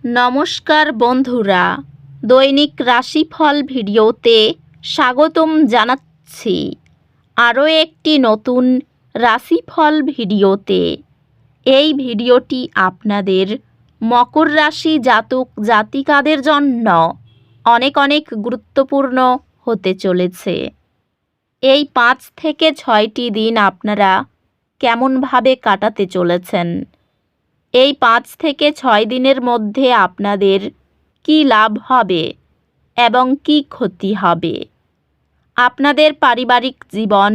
নমস্কার বন্ধুরা, দৈনিক রাশিফল ভিডিওতে স্বাগতম জানাচ্ছি আরও একটি নতুন রাশিফল ভিডিওতে। এই ভিডিওটি আপনাদের মকর রাশি জাতক জাতিকাদের জন্য অনেক অনেক গুরুত্বপূর্ণ হতে চলেছে। এই 5 থেকে 6টি দিন আপনারা কেমনভাবে কাটাতে চলেছেন, এই 5 থেকে 6 দিনের মধ্যে আপনাদের কি লাভ হবে এবং কি ক্ষতি হবে, আপনাদের পারিবারিক জীবন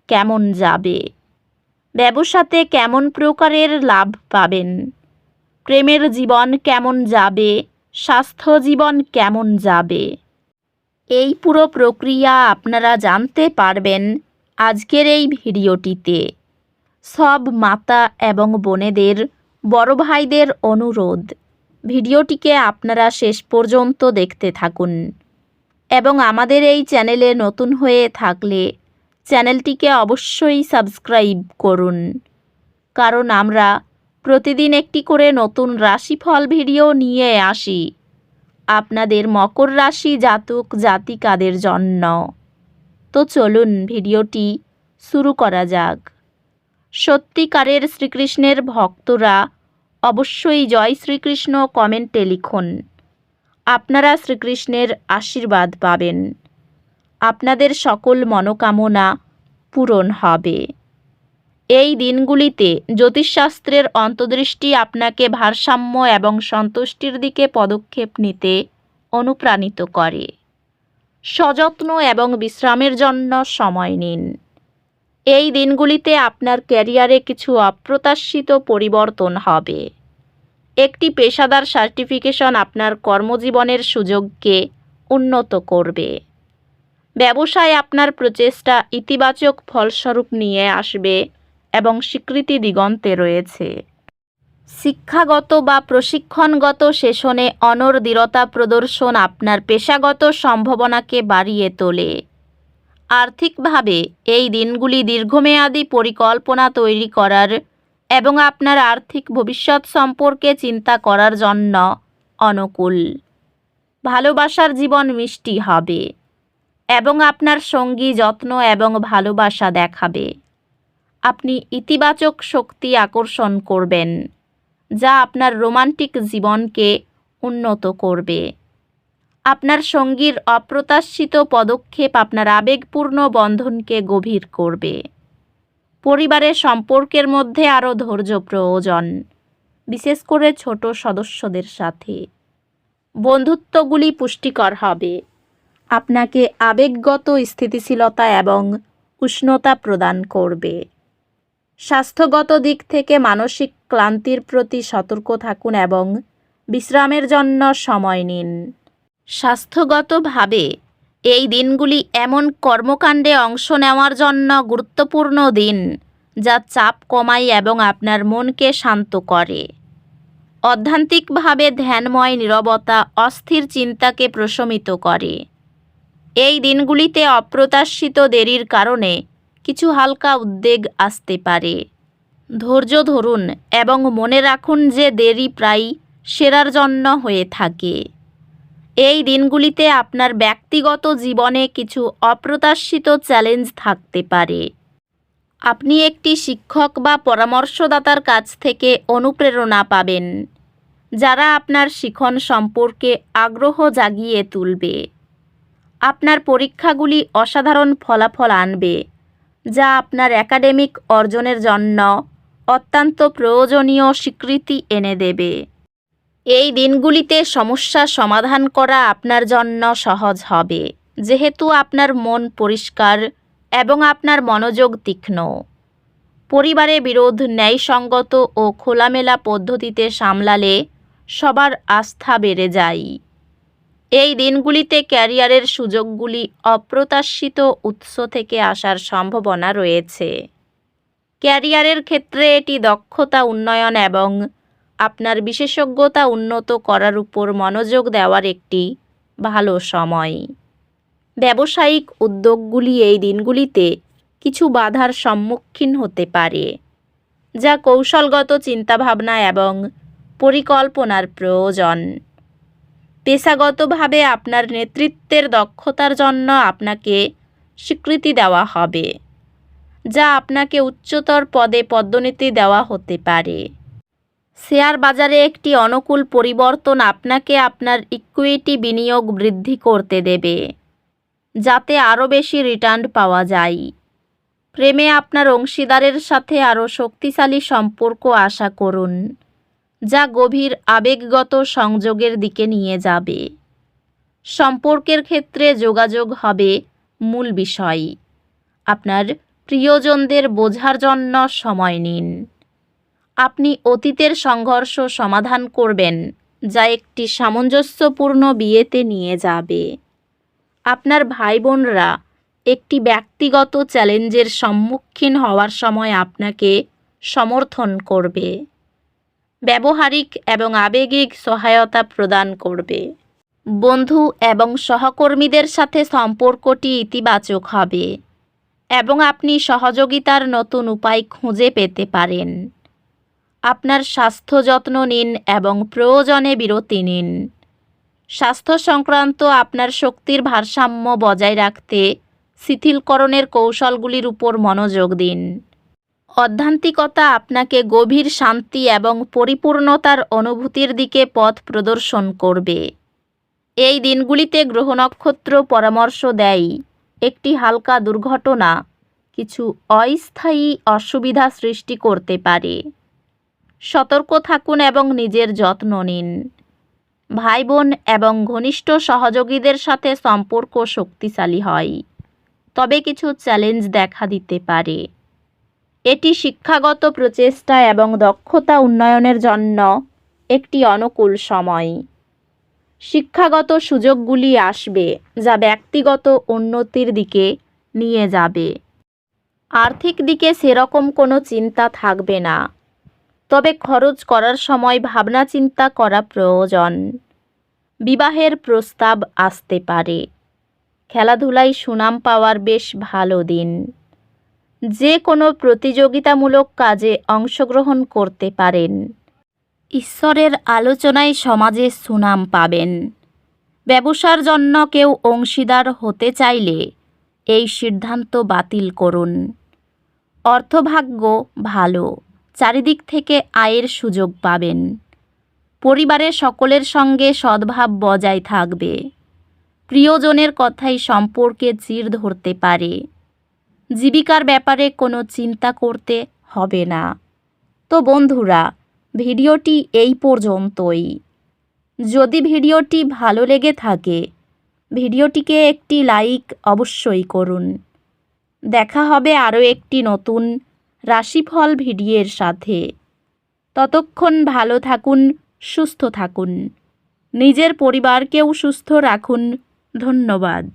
কেমন যাবে, ব্যবসাতে কেমন প্রকারের লাভ পাবেন, প্রেমের জীবন কেমন যাবে, স্বাস্থ্য জীবন কেমন যাবে, এই পুরো প্রক্রিয়া আপনারা জানতে পারবেন আজকের এই ভিডিওটিতে। সব মাতা এবং বোনেদের, বড় ভাইদের অনুরোধ, ভিডিওটিকে আপনারা শেষ পর্যন্ত দেখতে থাকুন এবং আমাদের এই চ্যানেলে নতুন হয়ে থাকলে চ্যানেলটিকে অবশ্যই সাবস্ক্রাইব করুন, কারণ আমরা প্রতিদিন একটি করে নতুন রাশিফল ভিডিও নিয়ে আসি আপনাদের মকর রাশি জাতক জাতিকাদের জন্য। তো চলুন ভিডিওটি শুরু করা যাক। সত্যিকারের শ্রীকৃষ্ণের ভক্তরা অবশ্যই জয় শ্রীকৃষ্ণ কমেন্টে লিখুন। আপনারা শ্রীকৃষ্ণের আশীর্বাদ পাবেন, আপনাদের সকল মনোকামনা পূরণ হবে। এই দিনগুলিতে জ্যোতিষশাস্ত্রের অন্তর্দৃষ্টি আপনাকে ভারসাম্য এবং সন্তুষ্টির দিকে পদক্ষেপ নিতে অনুপ্রাণিত করে। সযত্ন এবং বিশ্রামের জন্য সময় নিন। এই দিনগুলিতে আপনার ক্যারিয়ারে কিছু অপ্রত্যাশিত পরিবর্তন হবে। একটি পেশাদার সার্টিফিকেশন আপনার কর্মজীবনের সুযোগকে উন্নত করবে। ব্যবসায় আপনার প্রচেষ্টা ইতিবাচক ফলস্বরূপ নিয়ে আসবে এবং স্বীকৃতি দিগন্তে রয়েছে। শিক্ষাগত বা প্রশিক্ষণগত সেশনে অনড়-দৃঢ়তা প্রদর্শন আপনার পেশাগত সম্ভাবনাকে বাড়িয়ে তোলে। আর্থিকভাবে এই দিনগুলি দীর্ঘমেয়াদী পরিকল্পনা তৈরি করার এবং আপনার আর্থিক ভবিষ্যৎ সম্পর্কে চিন্তা করার জন্য অনুকূল। ভালোবাসার জীবন মিষ্টি হবে এবং আপনার সঙ্গী যত্ন এবং ভালোবাসা দেখাবে। আপনি ইতিবাচক শক্তি আকর্ষণ করবেন, যা আপনার রোমান্টিক জীবনকে উন্নত করবে। আপনার সঙ্গীর অপ্রত্যাশিত পদক্ষেপ আপনার আবেগপূর্ণ বন্ধনকে গভীর করবে। পরিবারের সম্পর্কের মধ্যে আরও ধৈর্য প্রয়োজন, বিশেষ করে ছোট সদস্যদের সাথে। বন্ধুত্বগুলি পুষ্টিকর হবে, আপনাকে আবেগগত স্থিতিশীলতা এবং উষ্ণতা প্রদান করবে। স্বাস্থ্যগত দিক থেকে মানসিক ক্লান্তির প্রতি সতর্ক থাকুন এবং বিশ্রামের জন্য সময় নিন। স্বাস্থ্যগতভাবে এই দিনগুলি এমন কর্মকাণ্ডে অংশ নেওয়ার জন্য গুরুত্বপূর্ণ দিন যা চাপ কমায় এবং আপনার মনকে শান্ত করে। অধ্যাত্মিকভাবে ধ্যানময় নীরবতা অস্থির চিন্তাকে প্রশমিত করে। এই দিনগুলিতে অপ্রত্যাশিত দেরির কারণে কিছু হালকা উদ্বেগ আসতে পারে। ধৈর্য ধরুন এবং মনে রাখুন যে দেরি প্রায় সেরার জন্য হয়ে থাকে। এই দিনগুলিতে আপনার ব্যক্তিগত জীবনে কিছু অপ্রত্যাশিত চ্যালেঞ্জ থাকতে পারে। আপনি একটি শিক্ষক বা পরামর্শদাতার কাছ থেকে অনুপ্রেরণা পাবেন, যারা আপনার শিখন সম্পর্কে আগ্রহ জাগিয়ে তুলবে। আপনার পরীক্ষাগুলি অসাধারণ ফলাফল আনবে, যা আপনার একাডেমিক অর্জনের জন্য অত্যন্ত প্রয়োজনীয় স্বীকৃতি এনে দেবে। এই দিনগুলিতে সমস্যা সমাধান করা আপনার জন্য সহজ হবে, যেহেতু আপনার মন পরিষ্কার এবং আপনার মনোযোগ তীক্ষ্ণ। পরিবারে বিরোধ ন্যায়সঙ্গত ও খোলামেলা পদ্ধতিতে সামলালে সবার আস্থা বেড়ে যায়। এই দিনগুলিতে ক্যারিয়ারের সুযোগগুলি অপ্রত্যাশিত উৎস থেকে আসার সম্ভাবনা রয়েছে। ক্যারিয়ারের ক্ষেত্রে এটি দক্ষতা উন্নয়ন এবং আপনার বিশেষজ্ঞতা উন্নত করার উপর মনোযোগ দেওয়ার একটি ভালো সময়। ব্যবসায়িক উদ্যোগগুলি এই দিনগুলিতে কিছু বাধার সম্মুখীন হতে পারে, যা কৌশলগত চিন্তাভাবনা এবং পরিকল্পনার প্রয়োজন। পেশাগতভাবে আপনার নেতৃত্বের দক্ষতার জন্য আপনাকে স্বীকৃতি দেওয়া হবে, যা আপনাকে উচ্চতর পদে পদোন্নতি দেওয়া হতে পারে। শেয়ার বাজারে একটি অনুকূল পরিবর্তন আপনাকে আপনার ইকুইটি বিনিয়োগ বৃদ্ধি করতে দেবে, যাতে আরও বেশি রিটার্ন পাওয়া যায়। প্রেমে আপনার অংশীদারের সাথে আরও শক্তিশালী সম্পর্ক আশা করুন, যা গভীর আবেগগত সংযোগের দিকে নিয়ে যাবে। সম্পর্কের ক্ষেত্রে যোগাযোগ হবে মূল বিষয়। আপনার প্রিয়জনদের বোঝার জন্য সময় নিন। আপনি অতীতের সংঘর্ষ সমাধান করবেন, যা একটি সামঞ্জস্যপূর্ণ বিয়েতে নিয়ে যাবে। আপনার ভাই বোনরা একটি ব্যক্তিগত চ্যালেঞ্জের সম্মুখীন হওয়ার সময় আপনাকে সমর্থন করবে, ব্যবহারিক এবং আবেগিক সহায়তা প্রদান করবে। বন্ধু এবং সহকর্মীদের সাথে সম্পর্কটি ইতিবাচক হবে এবং আপনি সহযোগিতার নতুন উপায় খুঁজে পেতে পারেন। আপনার স্বাস্থ্য যত্ন নিন এবং প্রয়োজনে বিরতি নিন। স্বাস্থ্য সংক্রান্ত আপনার শক্তির ভারসাম্য বজায় রাখতে শিথিলকরণের কৌশলগুলির উপর মনোযোগ দিন। আধ্যাত্মিকতা আপনাকে গভীর শান্তি এবং পরিপূর্ণতার অনুভূতির দিকে পথ প্রদর্শন করবে। এই দিনগুলিতে গ্রহ নক্ষত্র পরামর্শ দেয় একটি হালকা দুর্ঘটনা কিছু অস্থায়ী অসুবিধা সৃষ্টি করতে পারে। সতর্ক থাকুন এবং নিজের যত্ন নিন। ভাই বোন এবং ঘনিষ্ঠ সহযোগীদের সাথে সম্পর্ক শক্তিশালী হয়, তবে কিছু চ্যালেঞ্জ দেখা দিতে পারে। এটি শিক্ষাগত প্রচেষ্টা এবং দক্ষতা উন্নয়নের জন্য একটি অনুকূল সময়। শিক্ষাগত সুযোগগুলি আসবে, যা ব্যক্তিগত উন্নতির দিকে নিয়ে যাবে। আর্থিক দিকে সেরকম কোনো চিন্তা থাকবে না, তবে খরচ করার সময় ভাবনা চিন্তা করা প্রয়োজন। বিবাহের প্রস্তাব আসতে পারে। খেলাধুলায় সুনাম পাওয়ার বেশ ভালো দিন। যে কোনো প্রতিযোগিতামূলক কাজে অংশগ্রহণ করতে পারেন। ঈশ্বরের আলোচনায় সমাজে সুনাম পাবেন। ব্যবসার জন্য কেউ অংশীদার হতে চাইলে এই সিদ্ধান্ত বাতিল করুন। অর্থভাগ্য ভালো, চারিদিক থেকে আয়ের সুযোগ পাবেন। পরিবারের সকলের সঙ্গে সদ্ভাব বজায় থাকবে। প্রিয়জনের কথাই সম্পর্কে চির ধরতে পারে। জীবিকার ব্যাপারে কোনো চিন্তা করতে হবে না। তো বন্ধুরা, ভিডিওটি এই পর্যন্তই। যদি ভিডিওটি ভালো লেগে থাকে, ভিডিওটিকে একটি লাইক অবশ্যই করুন। দেখা হবে আরও একটি নতুন রাশিফল ভিডিওর সাথে। ততক্ষণ ভালো থাকুন, সুস্থ থাকুন, নিজের পরিবারকেও সুস্থ রাখুন। ধন্যবাদ।